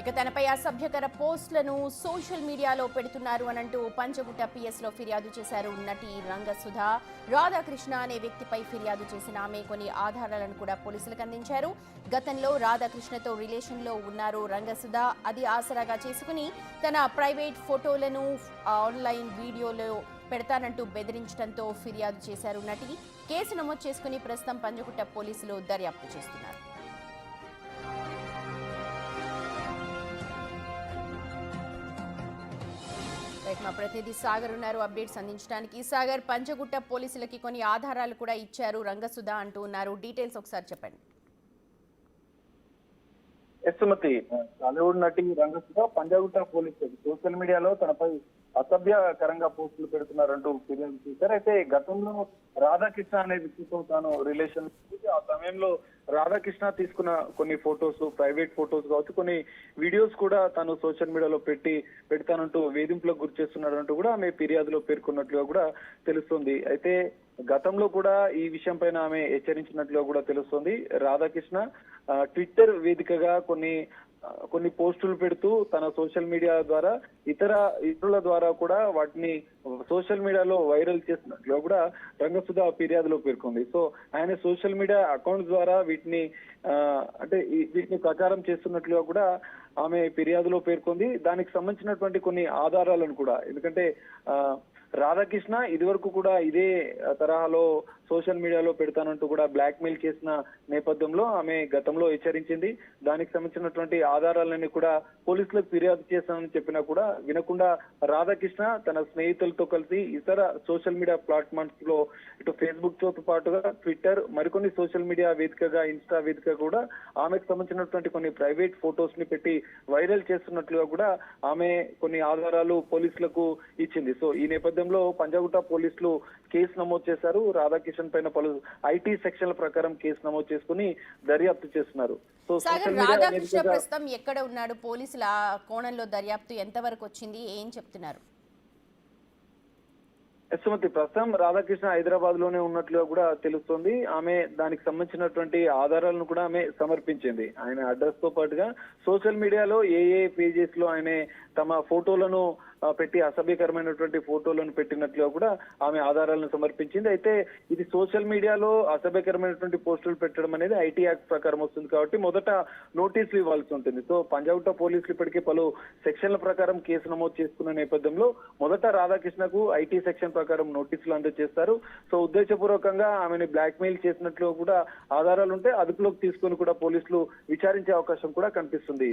ఇక తనపై అసభ్యకర పోస్టులను సోషల్ మీడియాలో పెడుతున్నారు అనంటూ పంచగుట్ట పిఎస్లో ఫిర్యాదు చేశారు నటి రంగసుధ. రాధాకృష్ణ అనే వ్యక్తిపై ఫిర్యాదు చేసిన ఆమె కొన్ని ఆధారాలను కూడా పోలీసులకు అందించారు. గతంలో రాధాకృష్ణతో రిలేషన్లో ఉన్నారు రంగసుధ. అది ఆసరాగా చేసుకుని తన ప్రైవేట్ ఫోటోలను ఆన్లైన్ వీడియోలో పెడతానంటూ బెదిరించడంతో ఫిర్యాదు చేశారు నటి. కేసు నమోదు చేసుకుని ప్రస్తుతం పంచగుట్ట పోలీసులు దర్యాప్తు చేస్తున్నారు. మా ప్రతినిధి సాగర్ ఉన్నారు అప్డేట్స్ అందించడానికి. సాగర్, పంచగుట్ట పోలీసులకి కొన్ని ఆధారాలు కూడా ఇచ్చారు రంగసుధ అంటూ ఉన్నారు, డీటెయిల్స్ ఒకసారి చెప్పండి. సుమతి, టాలీవుడ్ నటి రంగసుధ పంజాగుట్ట పోలీసులు సోషల్ మీడియాలో తనపై అసభ్యకరంగా పోస్టులు పెడుతున్నారంటూ ఫిర్యాదు చేశారు. అయితే గతంలో రాధాకృష్ణ అనే వ్యక్తితో తాను రిలేషన్, ఆ సమయంలో రాధాకృష్ణ తీసుకున్న కొన్ని ఫొటోస్, ప్రైవేట్ ఫొటోస్ కావచ్చు, కొన్ని వీడియోస్ కూడా తాను సోషల్ మీడియాలో పెడతానంటూ వేధింపులకు గురి చేస్తున్నాడంటూ కూడా ఆమె ఫిర్యాదులో పేర్కొన్నట్లుగా కూడా తెలుస్తుంది. అయితే గతంలో కూడా ఈ విషయం పైన ఆమె హెచ్చరించినట్లుగా కూడా తెలుస్తుంది. రాధాకృష్ణ ట్విట్టర్ వేదికగా కొన్ని పోస్టులు పెడుతూ తన సోషల్ మీడియా ద్వారా ఇతరుల ద్వారా కూడా వాటిని సోషల్ మీడియాలో వైరల్ చేస్తున్నట్లుగా కూడా రంగసుధ ఫిర్యాదులో పేర్కొంది. సో ఆయన సోషల్ మీడియా అకౌంట్స్ ద్వారా వీటిని ప్రచారం చేస్తున్నట్లుగా కూడా ఆమె ఫిర్యాదులో పేర్కొంది. దానికి సంబంధించినటువంటి కొన్ని ఆధారాలను కూడా, ఎందుకంటే రాధాకృష్ణ ఇదివరకు కూడా ఇదే తరహాలో సోషల్ మీడియాలో పెడతానంటూ కూడా బ్లాక్ మెయిల్ చేసిన నేపథ్యంలో ఆమె గతంలో హెచ్చరించింది. దానికి సంబంధించినటువంటి ఆధారాలన్నీ కూడా పోలీసులకు ఫిర్యాదు చేస్తానని చెప్పినా కూడా వినకుండా రాధాకృష్ణ తన స్నేహితులతో కలిసి ఇతర సోషల్ మీడియా ప్లాట్ఫామ్స్ లో ఇటు ఫేస్బుక్ తో పాటుగా ట్విట్టర్, మరికొన్ని సోషల్ మీడియా వేదికగా ఇన్స్టా వేదిక కూడా ఆమెకు సంబంధించినటువంటి కొన్ని ప్రైవేట్ ఫొటోస్ ని పెట్టి వైరల్ చేస్తున్నట్లుగా కూడా ఆమె కొన్ని ఆధారాలు పోలీసులకు ఇచ్చింది. సో ఈ నేపథ్యంలో పంజాగుట్ట పోలీసులు కేసు నమోదు చేశారు. రాధాకృష్ణ పైన పలు ఐటీ సెక్షన్ల ప్రకారం కేసు నమోదు చేసుకుని దర్యాప్తు చేస్తున్నారు. సో రాధాకృష్ణ ప్రస్తుతం ఎక్కడ ఉన్నాడు? పోలీసుల కోణంలో దర్యాప్తు ఎంత వరకు వచ్చింది? ఏం చెప్తున్నారు? సుమతి, ప్రస్తుతం రాధాకృష్ణ హైదరాబాద్ లోనే ఉన్నట్లుగా కూడా తెలుస్తోంది. ఆమె దానికి సంబంధించినటువంటి ఆధారాలను కూడా ఆమె సమర్పించింది. ఆయన అడ్రస్ తో పాటుగా సోషల్ మీడియాలో ఏ పేజెస్ లో ఆయన తమ ఫోటోలను పెట్టి అసభ్యకరమైనటువంటి ఫోటోలను పెట్టినట్లుగా కూడా ఆమె ఆధారాలను సమర్పించింది. అయితే ఇది సోషల్ మీడియాలో అసభ్యకరమైనటువంటి పోస్టులు పెట్టడం అనేది ఐటీ యాక్ట్ ప్రకారం వస్తుంది కాబట్టి మొదట నోటీసులు ఇవ్వాల్సి ఉంటుంది. సో పంజాగుట్ట పోలీసులు ఇప్పటికే పలు సెక్షన్ల ప్రకారం కేసు నమోదు చేసుకున్న నేపథ్యంలో మొదట రాధాకృష్ణకు ఐటీ సెక్షన్ ప్రకారం నోటీసులు అందజేస్తారు. సో ఉద్దేశపూర్వకంగా ఆమెను బ్లాక్ మెయిల్ చేసినట్లు కూడా ఆధారాలు ఉంటే అదుపులోకి తీసుకుని కూడా పోలీసులు విచారించే అవకాశం కూడా కనిపిస్తుంది.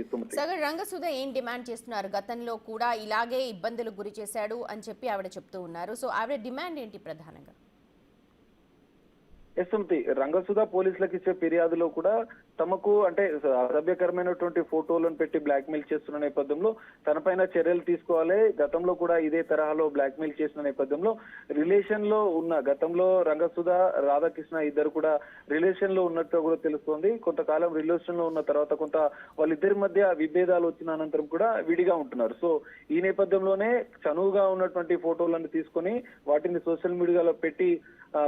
రంగసుధ ఏం డిమాండ్ చేస్తున్నారు? గతంలో కూడా ఇలాగే ఇబ్బందులకు గురి చేశాడు అని చెప్పి ఆవిడ చెప్తూ ఉన్నారు. సో ఆవిడ డిమాండ్ ఏంటి ప్రధానంగా? ఎస్ఎంతి రంగసుధ పోలీసులకు ఇచ్చే ఫిర్యాదులో కూడా తమకు అసభ్యకరమైనటువంటి ఫోటోలను పెట్టి బ్లాక్ మెయిల్ చేస్తున్న నేపథ్యంలో తనపైన చర్యలు తీసుకోవాలి. గతంలో కూడా ఇదే తరహాలో బ్లాక్ మెయిల్ చేసిన నేపథ్యంలో రిలేషన్ లో ఉన్న, గతంలో రంగసుధ రాధాకృష్ణ ఇద్దరు కూడా రిలేషన్ లో ఉన్నట్టు కూడా తెలుస్తోంది. కొంతకాలం రిలేషన్ లో ఉన్న తర్వాత వాళ్ళిద్దరి మధ్య విభేదాలు వచ్చిన అనంతరం కూడా విడిగా ఉంటున్నారు. సో ఈ నేపథ్యంలోనే చనువుగా ఉన్నటువంటి ఫోటోలను తీసుకొని వాటిని సోషల్ మీడియాలో పెట్టి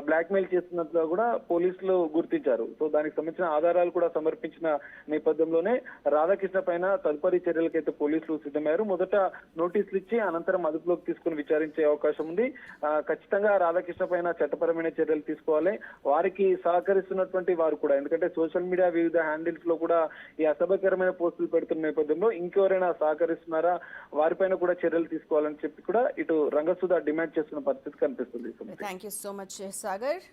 బ్లాక్ మెయిల్ చేస్తున్నట్లుగా కూడా పోలీసులు గుర్తించారు. సో దానికి సంబంధించిన ఆధారాలు కూడా సమర్పించిన నేపథ్యంలోనే రాధాకృష్ణ పైన తదుపరి చర్యలకైతే పోలీసులు సిద్ధమయ్యారు. మొదట నోటీసులు ఇచ్చి అనంతరం అదుపులోకి తీసుకుని విచారించే అవకాశం ఉంది. ఖచ్చితంగా రాధాకృష్ణ పైన చట్టపరమైన చర్యలు తీసుకోవాలి. వారికి సహకరిస్తున్నటువంటి వారు కూడా, ఎందుకంటే సోషల్ మీడియా వివిధ హ్యాండిల్స్ లో కూడా ఈ అసభ్యకరమైన పోస్టులు పెడుతున్న నేపథ్యంలో ఇంకెవరైనా సహకరిస్తున్నారా, వారిపైన కూడా చర్యలు తీసుకోవాలని చెప్పి కూడా ఇటు రంగసుధ డిమాండ్ చేస్తున్న పరిస్థితి కనిపిస్తుంది. Thank you so much Sagar.